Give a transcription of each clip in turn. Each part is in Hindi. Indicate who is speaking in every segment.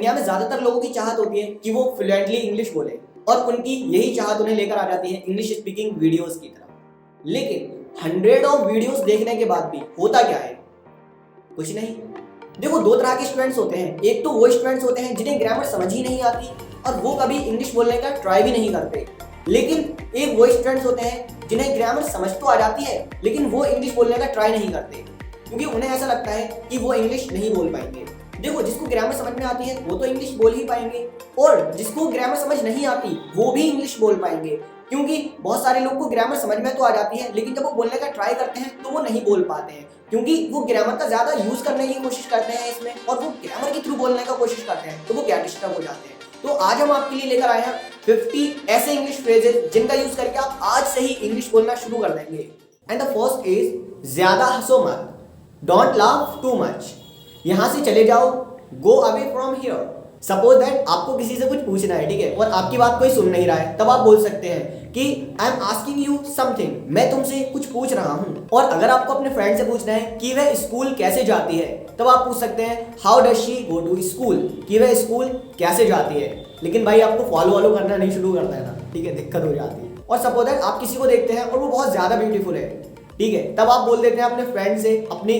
Speaker 1: इंडिया में ज्यादातर लोगों की चाहत होती है कि वो फ्लुएंटली इंग्लिश बोले और उनकी यही चाहत उन्हें लेकर आ जाती है इंग्लिश स्पीकिंग वीडियोस की तरफ। लेकिन 100 ऑफ वीडियोस देखने के बाद भी होता क्या है? कुछ नहीं। देखो, दो तरह के स्टूडेंट्स होते हैं। एक तो वो स्टूडेंट्स होते हैं जिन्हें ग्रामर समझ ही नहीं आती और वो कभी इंग्लिश बोलने का ट्राई भी नहीं करते। लेकिन एक वो स्टूडेंट्स होते हैं जिन्हें ग्रामर समझ तो आ जाती है लेकिन वो इंग्लिश बोलने का ट्राई नहीं करते क्योंकि उन्हें ऐसा लगता है कि वो इंग्लिश नहीं बोल पाएंगे। देखो, जिसको ग्रामर समझ में आती है वो तो इंग्लिश बोल ही पाएंगे और जिसको ग्रामर समझ नहीं आती वो भी इंग्लिश बोल पाएंगे, क्योंकि बहुत सारे लोग को ग्रामर समझ में तो आ जाती है लेकिन जब वो बोलने का ट्राई करते हैं तो वो नहीं बोल पाते हैं क्योंकि वो ग्रामर का ज्यादा यूज करने की कोशिश करते हैं इसमें और वो ग्रामर के थ्रू बोलने का कोशिश करते हैं तो वो क्या डिस्टर्ब हो जाते हैं। तो आज हम आपके लिए लेकर आए हैं 50 ऐसे इंग्लिश फ्रेजेस जिनका यूज करके आप आज से ही इंग्लिश बोलना शुरू कर देंगे। एंड द फर्स्ट इज ज्यादा हंसो मत, डोंट लाफ टू मच। यहां से चले जाओ, go away from here. Suppose that आपको किसी से कुछ पूछना है, ठीक है, और आपकी बात कोई सुन नहीं रहा है, तब आप बोल सकते हैं कि I am asking you something, मैं तुमसे कुछ पूछ रहा हूं। और अगर आपको अपने फ्रेंड से पूछना है कि वह स्कूल कैसे जाती है, तब आप पूछ सकते हैं how does she go to school, कि वह स्कूल कैसे जाती है। लेकिन भाई आपको फॉलो करना नहीं शुरू करना है ना, ठीक है, दिक्कत हो जाती है। और सपोज दैट आप किसी को देखते हैं और वो बहुत ज्यादा ब्यूटीफुल है, ठीक है, तब आप बोल देते हैं अपने फ्रेंड से अपनी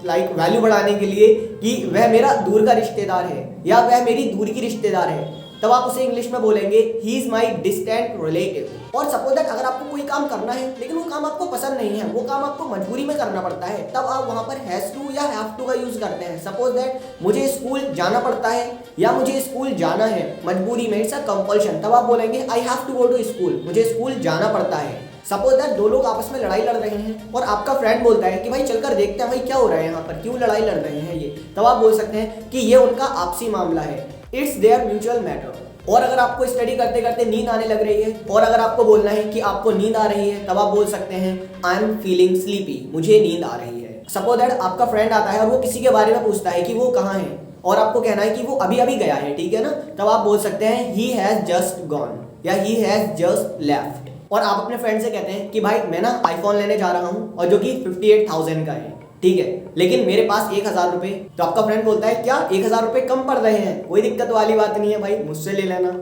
Speaker 1: लाइक वैल्यू बढ़ाने के लिए कि वह मेरा दूर का रिश्तेदार है या वह मेरी दूर की रिश्तेदार है, तब आप उसे इंग्लिश में बोलेंगे he is my distant relative. और सपोज दैट अगर आपको कोई काम करना है लेकिन वो काम आपको पसंद नहीं है, वो काम आपको मजबूरी में करना पड़ता है, तब आप वहां पर हैज टू या हैव टू का यूज करते हैं। सपोज दैट मुझे स्कूल जाना पड़ता है या मुझे स्कूल जाना है मजबूरी में, इट्स अ कंपल्शन, तब आप बोलेंगे I have to go to school, मुझे स्कूल जाना पड़ता है। सपोज दैट दो लोग आपस में लड़ाई लड़ रहे हैं और आपका फ्रेंड बोलता है कि भाई चलकर देखते हैं भाई क्या हो रहा है यहाँ पर, क्यों लड़ाई लड़ रहे हैं ये, तब आप बोल सकते हैं कि ये उनका आपसी मामला है, इट्स देयर म्यूचुअल मैटर। और अगर आपको स्टडी करते करते नींद आने लग रही है और अगर आपको बोलना है कि आपको नींद आ रही है, तब आप बोल सकते हैं आई एम फीलिंग स्लीपी, मुझे नींद आ रही है। सपोज दैट आपका फ्रेंड आता है और वो किसी के बारे में पूछता है कि वो कहाँ है और आपको कहना है कि वो अभी अभी गया है, ठीक है ना, तब आप बोल सकते हैं ही हैज जस्ट गॉन या ही हैज जस्ट लेफ्ट। और आप अपने फ्रेंड से कहते हैं कि भाई मैं ना आईफोन लेने जा रहा हूँ और जो कि 58,000 का है, ठीक है, लेकिन मेरे पास 1,000 रुपए। तो आपका फ्रेंड बोलता है क्या 1,000 रुपए कम पड़ रहे हैं, कोई दिक्कत वाली बात नहीं है भाई, मुझसे ले लेना।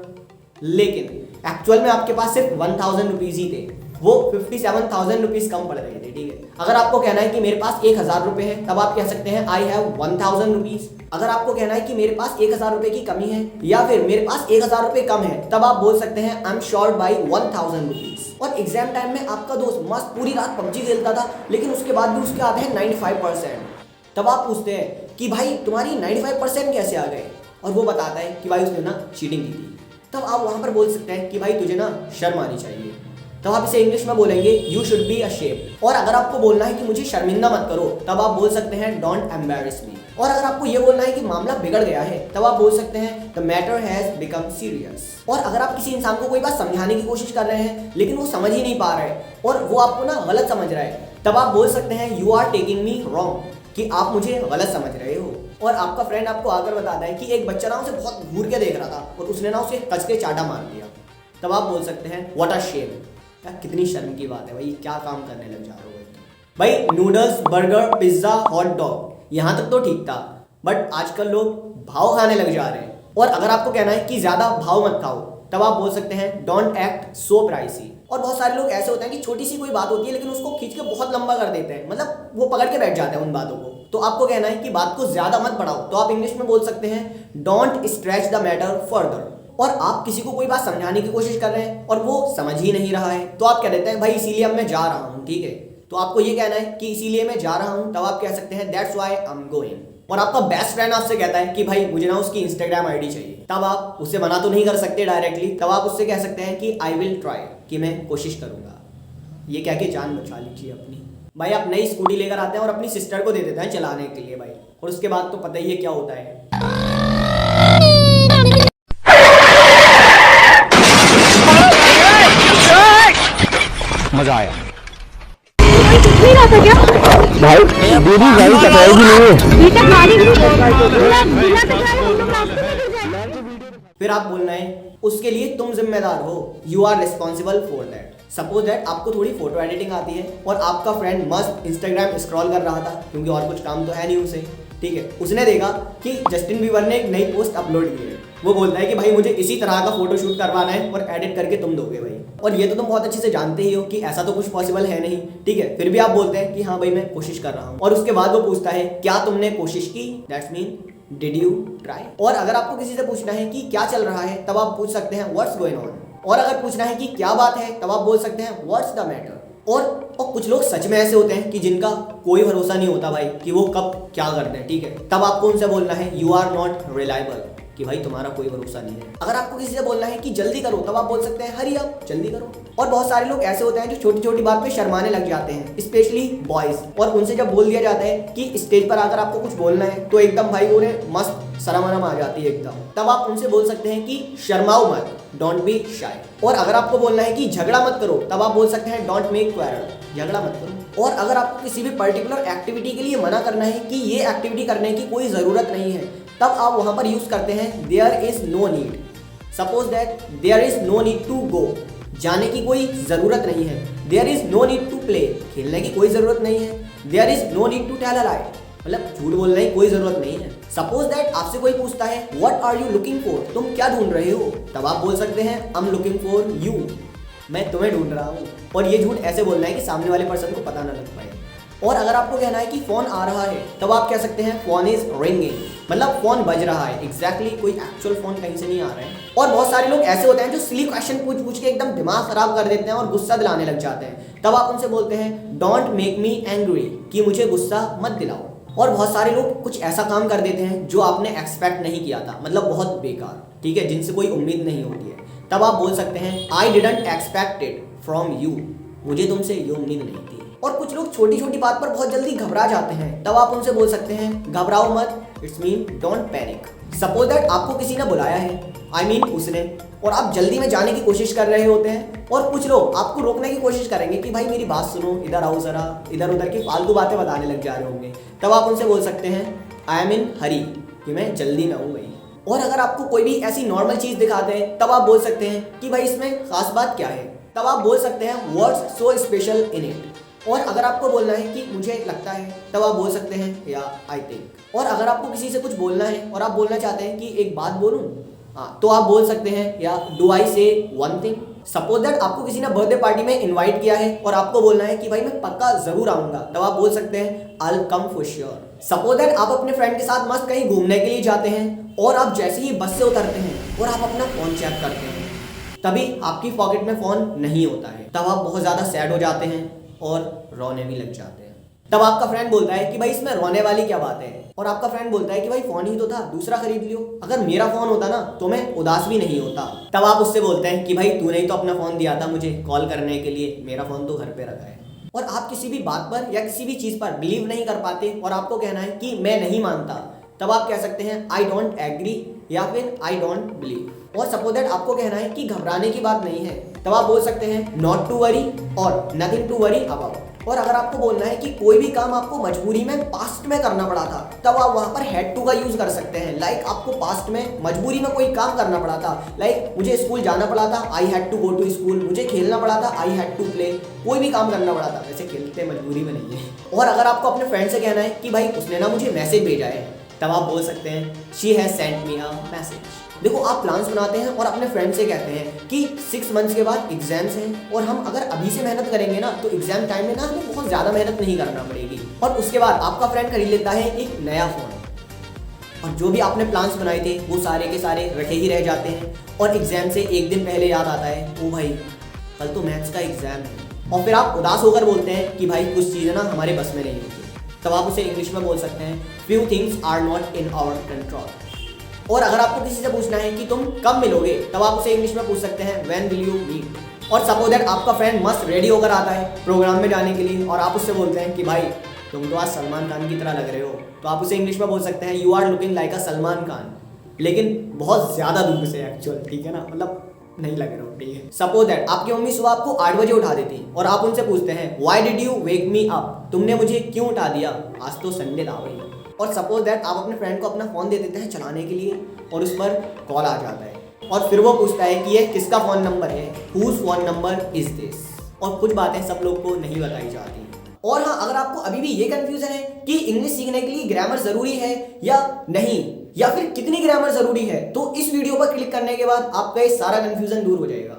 Speaker 1: लेकिन एक्चुअल में आपके पास सिर्फ 1,000 रुपीज ही थे, वो 57,000 रुपीज कम पड़ रहे थे, ठीक है। अगर आपको कहना है कि मेरे पास 1,000 रुपए है, तब आप कह सकते हैं आई हैव 1,000 रुपीज। अगर आपको कहना है कि मेरे पास 1,000 रुपए की कमी है या फिर मेरे पास 1,000 रुपए कम है, तब आप बोल सकते हैं I am short by 1,000 rupees. और एग्जाम टाइम में आपका दोस्त मस्त पूरी रात पबजी खेलता था लेकिन उसके बाद भी उसके आते हैं 95%, तब आप पूछते हैं कि भाई तुम्हारी 95% कैसे आ गए, और वो बताता है कि भाई उसने ना चीटिंग की थी। तब आप वहां पर बोल सकते हैं कि भाई तुझे ना शर्म आनी चाहिए, तब आप इसे इंग्लिश में बोलेंगे यू शुड बी अशेम्ड। और अगर आपको बोलना है कि मुझे शर्मिंदा मत करो, तब आप बोल सकते हैं डोंट एम्बैरेस मी। और अगर आपको यह बोलना है कि मामला बिगड़ गया है, तब आप बोल सकते हैं the matter has become serious. और अगर आप किसी इंसान को कोई बात समझाने की कोशिश कर रहे हैं लेकिन वो समझ ही नहीं पा रहा है और वो आपको ना गलत समझ रहा है, तब आप बोल सकते हैं you are taking me wrong, कि आप मुझे गलत समझ रहे हो। और आपका फ्रेंड आपको आकर बताता है कि एक बच्चा ना उसे बहुत घूर के देख रहा था और उसने ना उसे कस के चाटा मार दिया, तब आप बोल सकते हैं व्हाट अ शेम, यार कितनी शर्म की बात है भाई, क्या काम करने लग जा रहे हो भाई। Noodles, burger, pizza, hot dog, यहाँ तक तो ठीक था, बट आजकल लोग भाव खाने लग जा रहे हैं। और अगर आपको कहना है कि ज्यादा भाव मत खाओ, तब आप बोल सकते हैं डोंट एक्ट सो प्राइसी। और बहुत सारे लोग ऐसे होते हैं कि छोटी सी कोई बात होती है लेकिन उसको खींच के बहुत लंबा कर देते हैं, मतलब वो पकड़ के बैठ जाते हैं उन बातों को। तो आपको कहना है कि बात को ज्यादा मत बढ़ाओ, तो आप इंग्लिश में बोल सकते हैं don't stretch the matter further. और आप किसी को कोई बात समझाने की कोशिश कर रहे हैं और वो समझ ही नहीं रहा है, तो आप कह देते हैं भाई इसीलिए अब मैं जा रहा हूँ, ठीक है। तो आपको ये कहना है कि इसीलिए मैं जा रहा हूँ, तब आप कह सकते हैं that's why I am going. और आपका बेस्ट फ्रेंड आपसे कहता है कि भाई मुझे ना उसकी इंस्टाग्राम आईडी चाहिए, तब आप उससे मना तो नहीं कर सकते डायरेक्टली, तब आप उससे कह सकते हैं कि आई विल ट्राई, कि मैं कोशिश करूंगा। ये कह के जान बचा लीजिए अपनी। भाई आप नई स्कूटी लेकर आते हैं और अपनी सिस्टर को दे देते हैं चलाने के लिए भाई, और उसके बाद तो पता ही है क्या होता है।
Speaker 2: मजा आया
Speaker 3: नहीं रहा था क्या
Speaker 2: भाई, दीदी गाड़ी टकराएगी नहीं
Speaker 1: फिर आप बोलना है उसके लिए तुम जिम्मेदार हो, you are responsible for that. Suppose that आपको थोड़ी फोटो एडिटिंग आती है और आपका फ्रेंड मस्त इंस्टाग्राम स्क्रॉल कर रहा था क्योंकि और कुछ काम तो है नहीं उसे, ठीक है, उसने देखा कि जस्टिन बीबर ने एक नई पोस्ट अपलोड की है। वो बोलता है कि भाई मुझे इसी तरह का फोटो शूट करवाना है और एडिट करके तुम दोगे भाई। और ये तो तुम बहुत अच्छे से जानते ही हो कि ऐसा तो कुछ पॉसिबल है नहीं, ठीक है, फिर भी आप बोलते हैं कि हाँ भाई मैं कोशिश कर रहा हूँ। और उसके बाद वो पूछता है क्या तुमने कोशिश की, that's mean did you try. और अगर आपको किसी से पूछना है कि क्या चल रहा है, तब आप पूछ सकते हैं व्हाट्स गोइंग ऑन। और अगर पूछना है कि क्या बात है, तब आप बोल सकते हैं व्हाट्स द मैटर। और कुछ लोग सच में ऐसे होते हैं कि जिनका कोई भरोसा नहीं होता भाई कि वो कब क्या करते हैं, ठीक है, तब आपको उनसे बोलना है यू आर नॉट रिलायबल, कि भाई तुम्हारा कोई भरोसा नहीं है। अगर आपको किसी से बोलना है कि जल्दी करो, तब आप बोल सकते हैं हरी अप, जल्दी करो। और बहुत सारे लोग ऐसे होते हैं जो छोटी छोटी बात पे शर्माने लग जाते हैं, स्पेशली बॉयज। और उनसे जब बोल दिया जाता है कि स्टेज पर आकर आपको कुछ बोलना है, तो एकदम भाई उन्हें मस्त शर्म आ जाती है एकदम। तब आप उनसे बोल सकते हैं कि शर्माओ मत, डोंट बी शाय। और अगर आपको बोलना है कि झगड़ा मत करो, तब आप बोल सकते हैं डोंट मेक क्वारल, झगड़ा मत करो। और अगर आपको किसी भी पर्टिकुलर एक्टिविटी के लिए मना करना है कि ये एक्टिविटी करने की कोई ज़रूरत नहीं है, तब आप वहाँ पर यूज़ करते हैं there is no need. Suppose that there is no need to go, जाने की कोई ज़रूरत नहीं है। There is no need to play, खेलने की कोई ज़रूरत नहीं है। There is no need to tell a lie, मतलब झूठ बोलने की कोई ज़रूरत नहीं है। सपोज दैट आपसे कोई पूछता है what are you looking for, तुम क्या ढूंढ रहे हो, तब आप बोल सकते हैं I am looking for you, मैं तुम्हें ढूंढ रहा हूँ। और ये झूठ ऐसे बोलना है कि सामने वाले पर्सन को पता ना लग पाए। और अगर आपको कहना है कि फोन आ रहा है, तब आप कह सकते हैं फोन इज रिंगिंग, मतलब फोन बज रहा है। एग्जैक्टली कोई एक्चुअल फोन कहीं से नहीं आ रहा है। और बहुत सारे लोग ऐसे होते हैं जो सिली क्वेश्चन पूछ के एकदम दिमाग खराब कर देते हैं और गुस्सा दिलाने लग जाते हैं, तब आप उनसे बोलते हैं डोंट मेक मी एंग्री, कि मुझे गुस्सा मत दिलाओ। और बहुत सारे लोग कुछ ऐसा काम कर देते हैं जो आपने एक्सपेक्ट नहीं किया था, मतलब बहुत बेकार, ठीक है, जिनसे कोई उम्मीद नहीं होती है, तब आप बोल सकते हैं I didn't expect it from you, मुझे तुमसे ये उम्मीद नहीं थी। और कुछ लोग छोटी छोटी बात पर बहुत जल्दी घबरा जाते हैं, तब आप उनसे बोल सकते हैं घबराओ मत, it's mean don't panic. Suppose that आपको किसी ने बुलाया है, आई मीन उसने, और आप जल्दी में जाने की कोशिश कर रहे होते हैं, और कुछ लोग आपको रोकने की कोशिश करेंगे कि भाई मेरी बात सुनो, इधर आओ जरा, इधर उधर की फालतू बातें बताने लग जा रहे होंगे, तब आप उनसे बोल सकते हैं आई एम इन हरी, कि मैं जल्दी में हूँ भाई। और अगर आपको कोई भी ऐसी नॉर्मल चीज़ दिखाते हैं, तब आप बोल सकते हैं कि भाई इसमें खास बात क्या है, तब आप बोल सकते हैं what's so special in it. और अगर आपको बोलना है कि मुझे लगता है, तब आप बोल सकते हैं या आई थिंक। और अगर आपको किसी से कुछ बोलना है और आप बोलना चाहते हैं कि एक बात बोलूं, हाँ, तो आप बोल सकते हैं या डू आई से वन थिंग। सपोज दैट आपको किसी ने बर्थडे पार्टी में इनवाइट किया है और आपको बोलना है कि भाई मैं पक्का जरूर आऊंगा, तब आप बोल सकते हैं I will come for sure. Suppose that आप अपने फ्रेंड के साथ मस्त कहीं घूमने के लिए जाते हैं और आप जैसे ही बस से उतरते हैं और आप अपना फोन चेक करते हैं, तभी आपकी पॉकेट में फोन नहीं होता है, तब आप बहुत ज्यादा सैड हो जाते हैं और रोने भी लग जाते हैं। तब आपका फ्रेंड बोलता है कि भाई इसमें रोने वाली क्या बात है, और आपका फ्रेंड बोलता है कि भाई फोन ही तो था, दूसरा खरीद लियो, अगर मेरा फोन होता ना तो मैं उदास भी नहीं होता। तब आप उससे बोलते हैं कि भाई तूने ही तो अपना फोन दिया था मुझे कॉल करने के लिए, मेरा फोन तो घर पे रखा है। और आप किसी भी बात पर या किसी भी चीज पर बिलीव नहीं कर पाते और आपको कहना है कि मैं नहीं मानता, तब आप कह सकते हैं आई डोंट एग्री या फिर आई डोंट बिलीव। और सपोज दैट आपको कहना है कि घबराने की बात नहीं है, तब आप बोल सकते हैं नॉट टू वरी और नथिंग टू वरी अबाउट। और अगर आपको बोलना है कि कोई भी काम आपको मजबूरी में पास्ट में करना पड़ा था, तब आप वहां पर हैड टू का यूज कर सकते हैं। लाइक आपको पास्ट में मजबूरी में कोई काम करना पड़ा था, लाइक मुझे स्कूल जाना पड़ा था, I had to go to school, मुझे खेलना पड़ा था, आई हैड टू प्ले, कोई भी काम करना पड़ा था, वैसे खेलते मजबूरी में नहीं है। और अगर आपको अपने फ्रेंड से कहना है कि भाई उसने ना मुझे मैसेज भेजा है, तब आप बोल सकते हैं she has sent me a message. देखो आप प्लान्स बनाते हैं और अपने फ्रेंड से कहते हैं कि 6 मंथ्स के बाद एग्जाम्स हैं और हम अगर अभी से मेहनत करेंगे ना तो एग्जाम टाइम में ना हमें बहुत ज़्यादा मेहनत नहीं करना पड़ेगी। और उसके बाद आपका फ्रेंड खरीद लेता है एक नया फ़ोन, और जो भी आपने प्लान्स बनाए थे वो सारे के सारे रखे ही रह जाते हैं। और एग्जाम से एक दिन पहले याद आता है ओ भाई कल तो मैथ्स का एग्जाम है, और फिर आप उदास होकर बोलते हैं कि भाई कुछ चीज़ें ना हमारे बस में नहीं होती। तब आप उसे इंग्लिश में बोल सकते हैं few things are not in our control. और अगर आपको किसी से पूछना है कि तुम कब मिलोगे, तब आप उसे इंग्लिश में पूछ सकते हैं व्हेन विल यू मीट। और सपोज दैट आपका फ्रेंड मस्त रेडी होकर आता है प्रोग्राम में जाने के लिए और आप उससे बोलते हैं कि भाई तुम तो आज सलमान खान की तरह लग रहे हो, तो आप उसे इंग्लिश में बोल सकते हैं you are looking like a Salman Khan, लेकिन बहुत ज़्यादा दूर से एक्चुअल, ठीक है ना, मतलब नहीं लग रहा हो, ठीक है। सपोज दैट आपकी मम्मी सुबह आपको 8 बजे उठा देती और आप उनसे पूछते हैं why did you wake me up, तुमने मुझे क्यों उठा दिया, आज तो संडे था भाई। और सपोज दैट आप अपने फ्रेंड को अपना फ़ोन दे देते हैं चलाने के लिए और उस पर कॉल आ जाता है और फिर वो पूछता है कि ये किसका फ़ोन नंबर है, whose phone number is this. और कुछ बातें सब लोग को नहीं बताई जाती और हाँ, अगर आपको अभी भी ये कंफ्यूजन है कि इंग्लिश सीखने के लिए ग्रामर जरूरी है या नहीं, या फिर कितनी ग्रामर जरूरी है, तो इस वीडियो पर क्लिक करने के बाद आपका ये सारा कंफ्यूजन दूर हो जाएगा।